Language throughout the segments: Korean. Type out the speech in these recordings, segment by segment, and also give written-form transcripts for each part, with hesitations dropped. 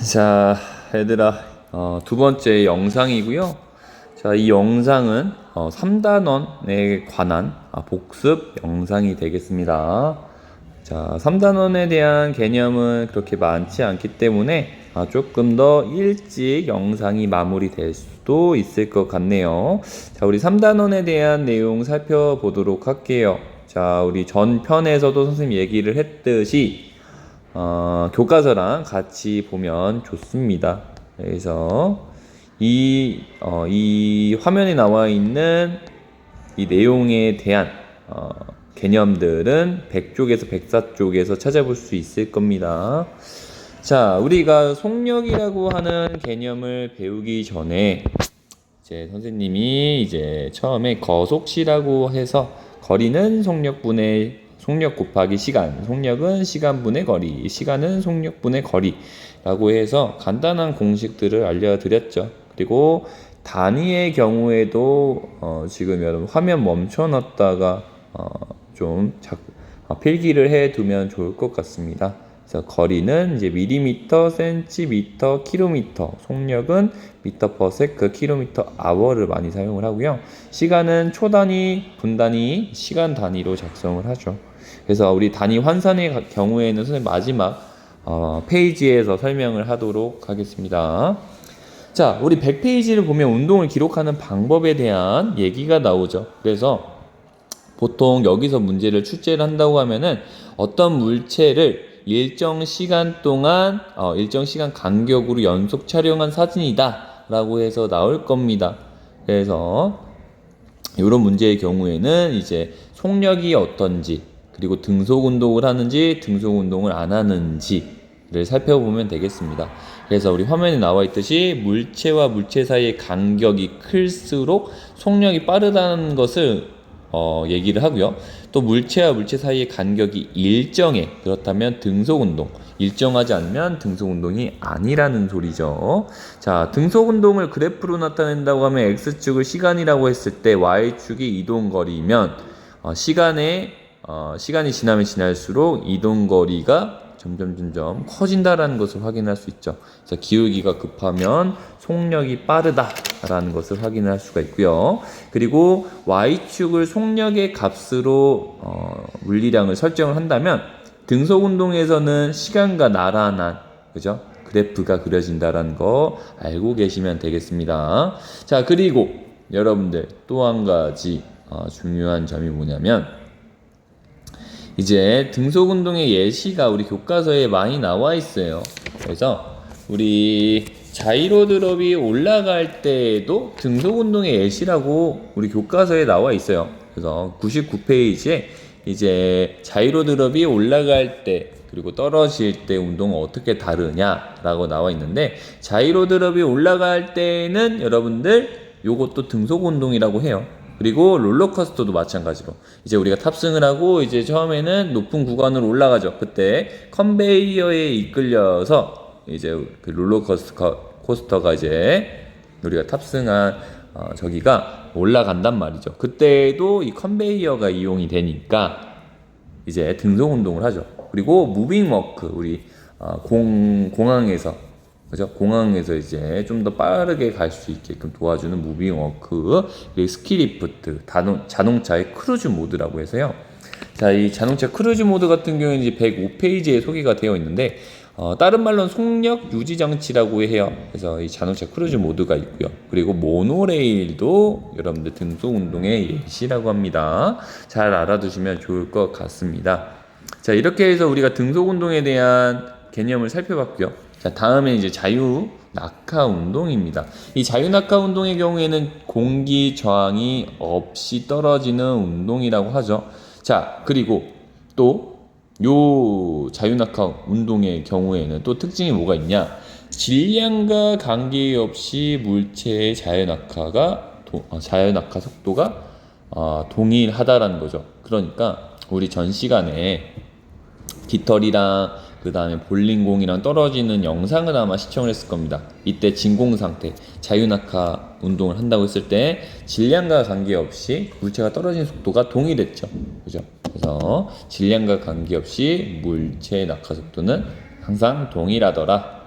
자, 얘들아, 두 번째 영상이고요. 자, 이 영상은 3단원에 관한 복습 영상이 되겠습니다. 자, 3단원에 대한 개념은 그렇게 많지 않기 때문에 조금 더 일찍 영상이 마무리될 수도 있을 것 같네요. 자, 우리 3단원에 대한 내용 살펴보도록 할게요. 자, 우리 전 편에서도 선생님 얘기를 했듯이 교과서랑 같이 보면 좋습니다. 그래서 이 화면에 나와 있는 이 내용에 대한 개념들은 100쪽에서 104쪽에서 찾아볼 수 있을 겁니다. 자, 우리가 속력이라고 하는 개념을 배우기 전에 이제 선생님이 이제 처음에 거속시라고 해서 거리는 속력 곱하기 시간, 속력은 시간분의 거리, 시간은 속력분의 거리라고 해서 간단한 공식들을 알려드렸죠. 그리고 단위의 경우에도 지금 여러분 화면 멈춰놨다가 필기를 해두면 좋을 것 같습니다. 그래서 거리는 이제 밀리미터, 센티미터, 킬로미터, 속력은 미터 퍼 세크, 킬로미터 아워를 많이 사용을 하고요. 시간은 초 단위, 분 단위, 시간 단위로 작성을 하죠. 그래서 우리 단위 환산의 경우에는 선생님 마지막 페이지에서 설명을 하도록 하겠습니다. 자, 우리 100페이지를 보면 운동을 기록하는 방법에 대한 얘기가 나오죠. 그래서 보통 여기서 문제를 출제를 한다고 하면은 어떤 물체를 일정 시간 동안 일정 시간 간격으로 연속 촬영한 사진이다 라고 해서 나올 겁니다. 그래서 이런 문제의 경우에는 이제 속력이 어떤지, 그리고 등속 운동을 하는지 등속 운동을 안 하는지를 살펴보면 되겠습니다. 그래서 우리 화면에 나와 있듯이 물체와 물체 사이의 간격이 클수록 속력이 빠르다는 것을 얘기를 하고요. 또 물체와 물체 사이의 간격이 일정해, 그렇다면 등속운동, 일정하지 않으면 등속운동이 아니라는 소리죠. 자, 등속운동을 그래프로 나타낸다고 하면 X축을 시간이라고 했을 때 Y축이 이동거리면 시간이 지나면 지날수록 이동거리가 점점 커진다라는 것을 확인할 수 있죠. 그래서 기울기가 급하면 속력이 빠르다라는 것을 확인할 수가 있고요. 그리고 Y축을 속력의 값으로 물리량을 설정을 한다면 등속 운동에서는 시간과 나란한 그죠? 그래프가 그려진다라는 거 알고 계시면 되겠습니다. 자, 그리고 여러분들 또 한 가지 중요한 점이 뭐냐면 이제 등속운동의 예시가 우리 교과서에 많이 나와 있어요. 그래서 우리 자이로 드롭이 올라갈 때에도 등속운동의 예시라고 우리 교과서에 나와 있어요. 그래서 99페이지에 이제 자이로 드롭이 올라갈 때 그리고 떨어질 때 운동은 어떻게 다르냐라고 나와 있는데, 자이로 드롭이 올라갈 때는 여러분들 요것도 등속운동이라고 해요. 그리고 롤러코스터도 마찬가지로 이제 우리가 탑승을 하고 이제 처음에는 높은 구간으로 올라가죠. 그때 컨베이어에 이끌려서 이제 그 롤러코스터가 이제 우리가 탑승한 저기가 올라간단 말이죠. 그때도 이 컨베이어가 이용이 되니까 이제 등속 운동을 하죠. 그리고 무빙 워크, 우리 공항에서 그죠? 공항에서 이제 좀 더 빠르게 갈 수 있게끔 도와주는 무빙 워크, 그리고 스키리프트, 자동차의 크루즈 모드라고 해서요. 자, 이 자동차 크루즈 모드 같은 경우는 이제 105페이지에 소개가 되어 있는데, 다른 말로는 속력 유지 장치라고 해요. 그래서 이 자동차 크루즈 모드가 있고요. 그리고 모노레일도 여러분들 등속 운동의 예시라고 합니다. 잘 알아두시면 좋을 것 같습니다. 자, 이렇게 해서 우리가 등속 운동에 대한 개념을 살펴봤고요. 자, 다음에 이제 자유 낙하 운동입니다. 이 자유 낙하 운동의 경우에는 공기 저항이 없이 떨어지는 운동이라고 하죠. 자, 그리고 또 요 자유 낙하 운동의 경우에는 또 특징이 뭐가 있냐? 질량과 관계없이 물체의 자유 낙하 속도가 동일하다라는 거죠. 그러니까 우리 전 시간에 깃털이랑 그 다음에 볼링공이랑 떨어지는 영상을 아마 시청을 했을 겁니다. 이때 진공 상태, 자유낙하 운동을 한다고 했을 때 질량과 관계없이 물체가 떨어지는 속도가 동일했죠. 그죠? 그래서 질량과 관계없이 물체의 낙하 속도는 항상 동일하더라.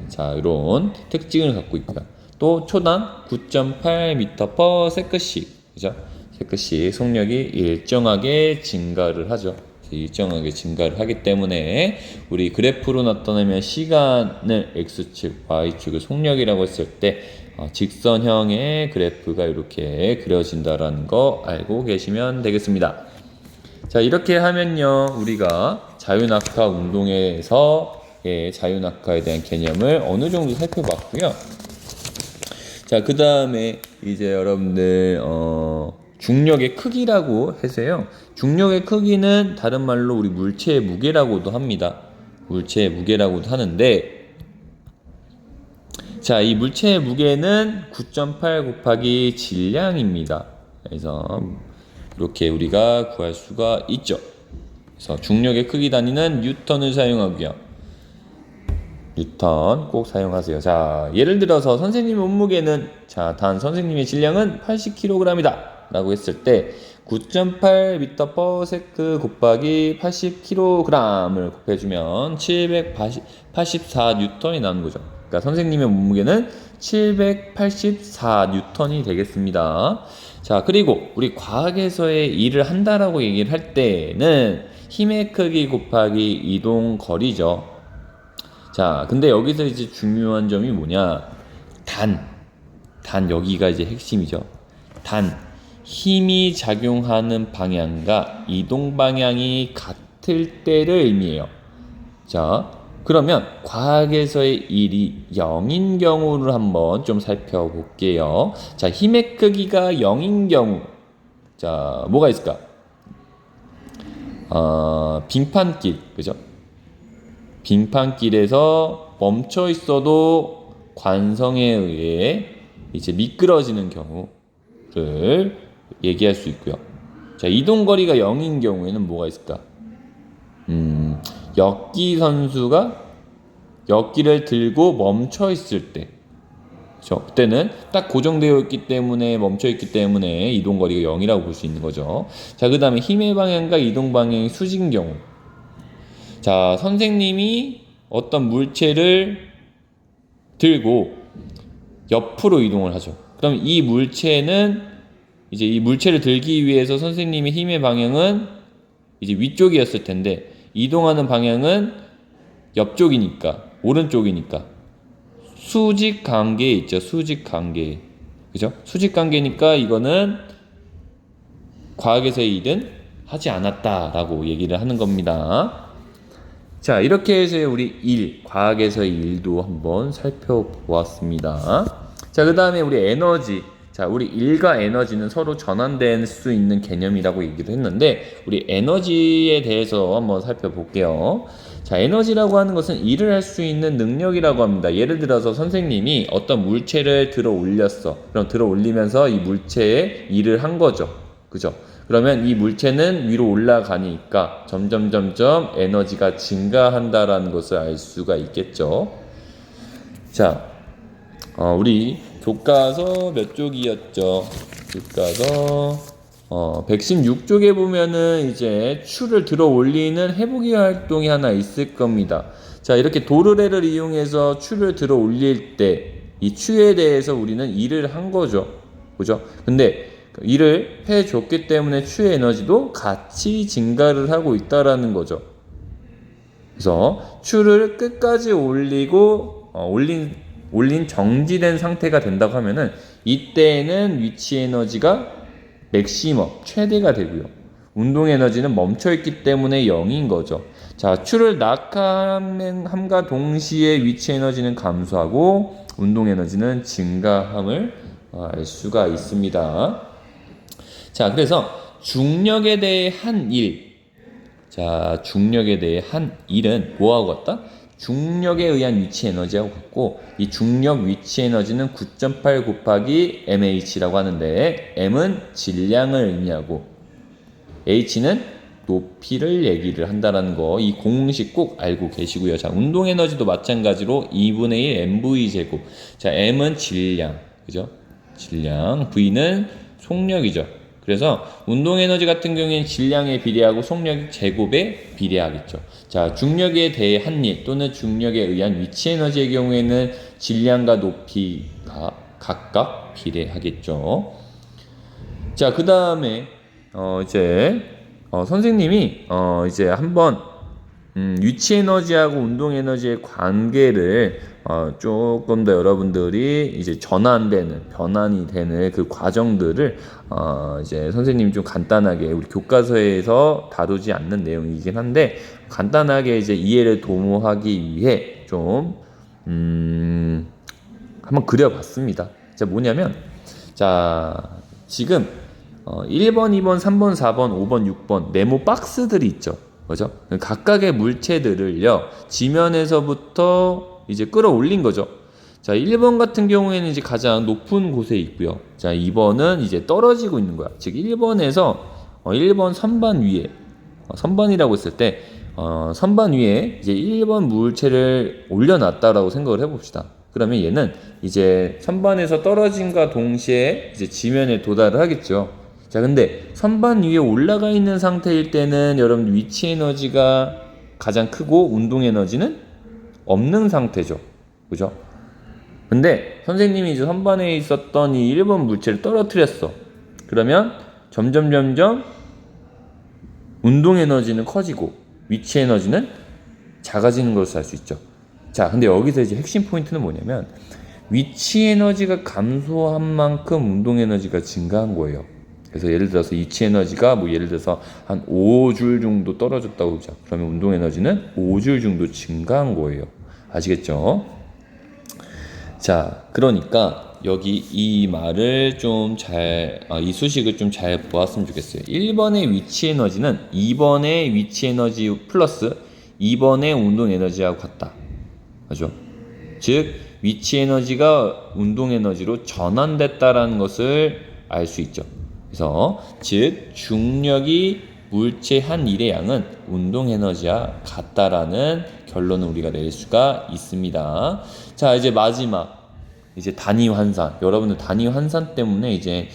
자, 이런 특징을 갖고 있고요. 또 초당 9.8m/s씩, 그죠? 세크씩 속력이 일정하게 증가를 하죠. 일정하게 증가를 하기 때문에 우리 그래프로 나타내면 시간을 x축, y축을 속력이라고 했을 때 직선형의 그래프가 이렇게 그려진다라는 거 알고 계시면 되겠습니다. 자, 이렇게 하면요, 우리가 자유낙하 운동에서 자유낙하에 대한 개념을 어느 정도 살펴봤고요. 자, 그 다음에 이제 여러분들 중력의 크기라고 해서요. 중력의 크기는 다른 말로 우리 물체의 무게라고도 합니다. 물체의 무게라고도 하는데, 자, 이 물체의 무게는 9.8 곱하기 질량입니다. 그래서 이렇게 우리가 구할 수가 있죠. 그래서 중력의 크기 단위는 뉴턴을 사용하고요. 뉴턴 꼭 사용하세요. 자, 예를 들어서 선생님의 몸무게는, 자, 단 선생님의 질량은 80kg이다 라고 했을 때 9.8m/s 곱하기 80kg을 곱해주면 784N이 나오는 거죠. 그러니까 선생님의 몸무게는 784N이 되겠습니다. 자, 그리고 우리 과학에서의 일을 한다라고 얘기를 할 때는 힘의 크기 곱하기 이동 거리죠. 자, 근데 여기서 이제 중요한 점이 뭐냐? 단 여기가 이제 핵심이죠. 힘이 작용하는 방향과 이동 방향이 같을 때를 의미해요. 자, 그러면 과학에서의 일이 0인 경우를 한번 좀 살펴볼게요. 자, 힘의 크기가 0인 경우, 자, 뭐가 있을까? 빙판길, 그죠? 빙판길에서 멈춰 있어도 관성에 의해 이제 미끄러지는 경우를 얘기할 수 있고요. 자, 이동거리가 0인 경우에는 뭐가 있을까? 역기 선수가 역기를 들고 멈춰 있을 때, 그렇죠? 그때는 딱 고정되어 있기 때문에, 멈춰 있기 때문에 이동거리가 0이라고 볼 수 있는 거죠. 자, 그 다음에 힘의 방향과 이동 방향이 수직 경우, 자, 선생님이 어떤 물체를 들고 옆으로 이동을 하죠. 그럼 이 물체는 이제 이 물체를 들기 위해서 선생님의 힘의 방향은 이제 위쪽이었을 텐데 이동하는 방향은 옆쪽이니까, 오른쪽이니까 수직 관계에 있죠. 수직 관계, 그죠? 수직 관계니까 이거는 과학에서의 일은 하지 않았다라고 얘기를 하는 겁니다. 자, 이렇게 해서 우리 과학에서의 일도 한번 살펴보았습니다. 자, 그 다음에 우리 에너지. 자, 우리 일과 에너지는 서로 전환될 수 있는 개념이라고 얘기를 했는데, 우리 에너지에 대해서 한번 살펴볼게요. 자, 에너지라고 하는 것은 일을 할 수 있는 능력이라고 합니다. 예를 들어서 선생님이 어떤 물체를 들어 올렸어. 그럼 들어 올리면서 이 물체에 일을 한 거죠. 그죠? 그러면 이 물체는 위로 올라가니까 점점 에너지가 증가한다라는 것을 알 수가 있겠죠. 자, 우리 교과서 몇 쪽이었죠? 교과서 116쪽에 보면은 이제 추를 들어 올리는 해보기 활동이 하나 있을 겁니다. 자, 이렇게 도르래를 이용해서 추를 들어 올릴 때 이 추에 대해서 우리는 일을 한 거죠. 그죠? 근데 일을 해줬기 때문에 추의 에너지도 같이 증가를 하고 있다라는 거죠. 그래서 추를 끝까지 올리고 올린 정지된 상태가 된다고 하면은 이때는 위치 에너지가 맥시멈 최대가 되고요. 운동 에너지는 멈춰 있기 때문에 0인 거죠. 자, 추를 낙하함과 동시에 위치 에너지는 감소하고 운동 에너지는 증가함을 알 수가 있습니다. 자, 그래서 중력에 대해 한 일. 자, 중력에 대해 한 일은 뭐하고 같다? 중력에 의한 위치 에너지하고 같고, 이 중력 위치 에너지는 9.8 곱하기 mh라고 하는데, m은 질량을 의미하고 h는 높이를 얘기를 한다라는 거, 이 공식 꼭 알고 계시고요. 자, 운동 에너지도 마찬가지로 2분의 1 mv 제곱. 자, m은 질량, 그죠? 질량, v는 속력이죠. 그래서 운동 에너지 같은 경우에는 질량에 비례하고 속력 제곱에 비례하겠죠. 자, 중력에 대해 한 일 또는 중력에 의한 위치 에너지의 경우에는 질량과 높이가 각각 비례하겠죠. 자, 그 다음에 선생님이 이제 한번 위치 에너지하고 운동 에너지의 관계를 조금 더 여러분들이 이제 변환이 되는 그 과정들을 이제 선생님이 좀 간단하게 우리 교과서에서 다루지 않는 내용이긴 한데 간단하게 이제 이해를 도모하기 위해 좀 한번 그려봤습니다. 자, 뭐냐면 지금 1번, 2번, 3번, 4번, 5번, 6번 네모 박스들이 있죠. 그죠? 각각의 물체들을요, 지면에서부터 이제 끌어올린 거죠. 자, 1번 같은 경우에는 이제 가장 높은 곳에 있고요. 자, 2번은 이제 떨어지고 있는 거야. 즉, 1번에서 1번 선반 위에, 선반이라고 했을 때, 선반 위에 이제 1번 물체를 올려놨다라고 생각을 해봅시다. 그러면 얘는 이제 선반에서 떨어짐과 동시에 이제 지면에 도달을 하겠죠. 자, 근데 선반 위에 올라가 있는 상태일 때는 여러분 위치 에너지가 가장 크고 운동 에너지는 없는 상태죠. 그죠? 근데 선생님이 이제 선반에 있었던 이 1번 물체를 떨어뜨렸어. 그러면 점점 운동 에너지는 커지고 위치 에너지는 작아지는 것을 알 수 있죠. 자, 근데 여기서 이제 핵심 포인트는 뭐냐면 위치 에너지가 감소한 만큼 운동 에너지가 증가한 거예요. 그래서 예를 들어서 위치 에너지가 예를 들어서 한 5줄 정도 떨어졌다고 보자. 그러면 운동 에너지는 5줄 정도 증가한 거예요. 아시겠죠? 자, 그러니까 여기 이 말을 이 수식을 좀 잘 보았으면 좋겠어요. 1번의 위치 에너지는 2번의 위치 에너지 플러스 2번의 운동 에너지하고 같다. 그죠? 즉, 위치 에너지가 운동 에너지로 전환됐다라는 것을 알 수 있죠. 그래서 즉 중력이 물체 한 일의 양은 운동 에너지와 같다라는 결론을 우리가 낼 수가 있습니다. 자, 이제 마지막 이제 단위 환산. 여러분들 단위 환산 때문에 이제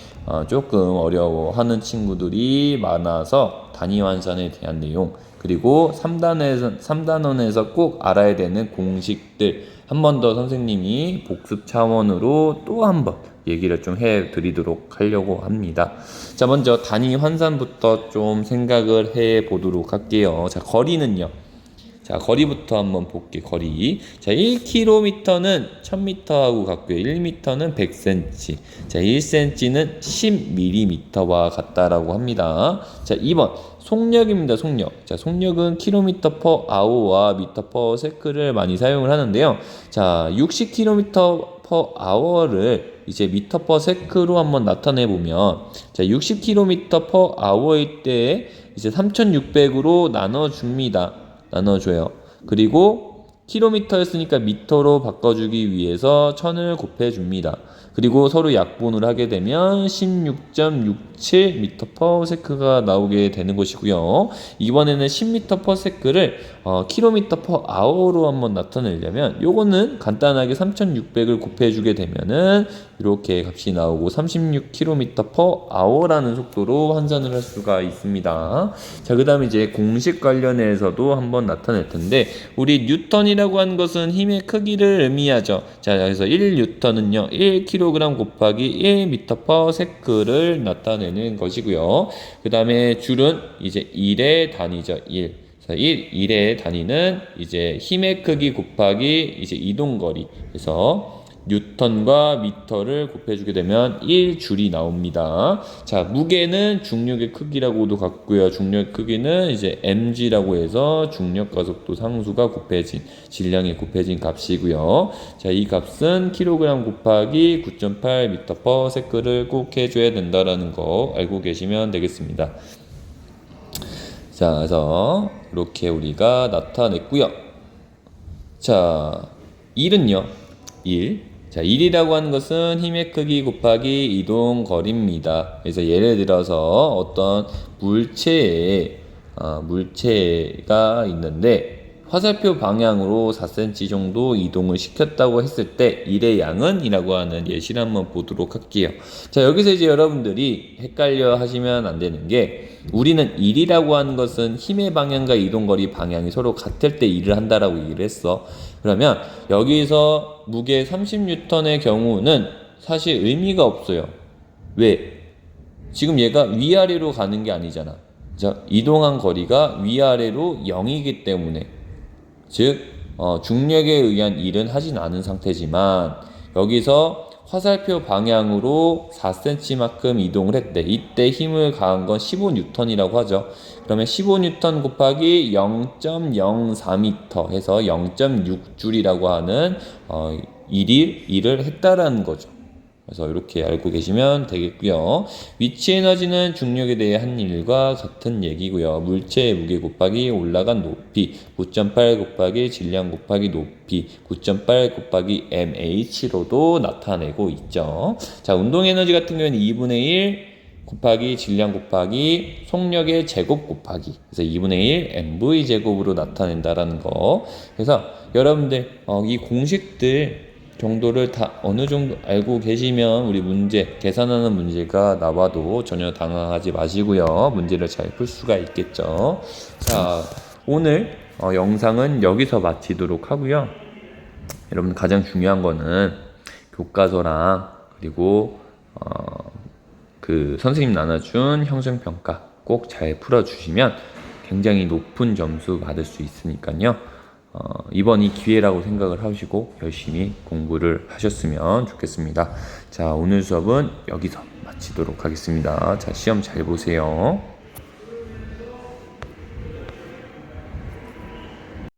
조금 어려워하는 친구들이 많아서 단위 환산에 대한 내용, 그리고 3단원에서 꼭 알아야 되는 공식들 한 번 더 선생님이 복습 차원으로 또 한 번 얘기를 좀 해드리도록 하려고 합니다. 자, 먼저 단위 환산부터 좀 생각을 해 보도록 할게요. 자, 거리는요. 자, 거리부터 한번 볼게요. 거리. 자, 1km는 1000m하고 같고요. 1m는 100cm. 자, 1cm는 10mm와 같다라고 합니다. 자, 2번. 속력입니다. 속력. 자, 속력은 km/h와 m/s를 많이 사용을 하는데요. 자, 60km/h를 이제 m/s로 한번 나타내 보면, 자, 60km/h일 때 이제 3600으로 나눠줘요. 그리고 킬로미터였으니까 미터로 바꿔주기 위해서 1000을 곱해줍니다. 그리고 서로 약분을 하게 되면 16.67m/s가 나오게 되는 것이고요. 이번에는 10m/s를 km/h로 한번 나타내려면 요거는 간단하게 3600을 곱해주게 되면은 이렇게 값이 나오고 36km/h라는 속도로 환산을 할 수가 있습니다. 자, 그 다음에 이제 공식 관련해서도 한번 나타낼 텐데, 우리 뉴턴이라고 하는 것은 힘의 크기를 의미하죠. 자, 그래서 1뉴턴은요 1kg 곱하기 1m/s를 나타내는 것이고요. 그 다음에 줄은 이제 1의 단위죠. 1. 1의 단위는 이제 힘의 크기 곱하기 이제 이동거리. 그래서 뉴턴과 미터를 곱해주게 되면 1줄이 나옵니다. 자, 무게는 중력의 크기라고도 같고요. 중력 크기는 이제 mg라고 해서 중력 가속도 상수가 곱해진, 질량이 곱해진 값이고요. 자, 이 값은 kg 곱하기 9.8m/s를 꼭 해줘야 된다라는 거 알고 계시면 되겠습니다. 자, 그래서 이렇게 우리가 나타냈고요. 자, 1은요. 1. 자, 1이라고 하는 것은 힘의 크기 곱하기 이동 거리입니다. 그래서 예를 들어서 어떤 물체가 있는데 화살표 방향으로 4cm 정도 이동을 시켰다고 했을 때 1의 양은 이라고 하는 예시를 한번 보도록 할게요. 자, 여기서 이제 여러분들이 헷갈려 하시면 안 되는 게, 우리는 1이라고 하는 것은 힘의 방향과 이동거리 방향이 서로 같을 때 1을 한다라고 얘기를 했어. 그러면 여기서 무게 30N의 경우는 사실 의미가 없어요. 왜? 지금 얘가 위아래로 가는 게 아니잖아. 자, 이동한 거리가 위아래로 0이기 때문에, 즉 중력에 의한 일은 하진 않은 상태지만 여기서 화살표 방향으로 4cm만큼 이동을 했대. 이때 힘을 가한 건 15N이라고 하죠. 그러면 15N 곱하기 0.04m 해서 0.6줄이라고 하는 일을 했다라는 거죠. 그래서 이렇게 알고 계시면 되겠고요. 위치 에너지는 중력에 대해 한 일과 같은 얘기고요. 물체의 무게 곱하기 올라간 높이 9.8 곱하기 질량 곱하기 높이 9.8 곱하기 mh로도 나타내고 있죠. 자, 운동 에너지 같은 경우에는 2분의 1 곱하기 질량 곱하기 속력의 제곱 곱하기, 그래서 2분의 1 mv 제곱으로 나타낸다라는 거. 그래서 여러분들 이 공식들 정도를 다 어느 정도 알고 계시면 우리 문제, 계산하는 문제가 나와도 전혀 당황하지 마시고요. 문제를 잘 풀 수가 있겠죠. 자, 오늘 영상은 여기서 마치도록 하고요. 여러분, 가장 중요한 거는 교과서랑 그리고 그 선생님 나눠준 형성평가 꼭 잘 풀어주시면 굉장히 높은 점수 받을 수 있으니까요. 이번이 기회라고 생각을 하시고 열심히 공부를 하셨으면 좋겠습니다. 자, 오늘 수업은 여기서 마치도록 하겠습니다. 자, 시험 잘 보세요.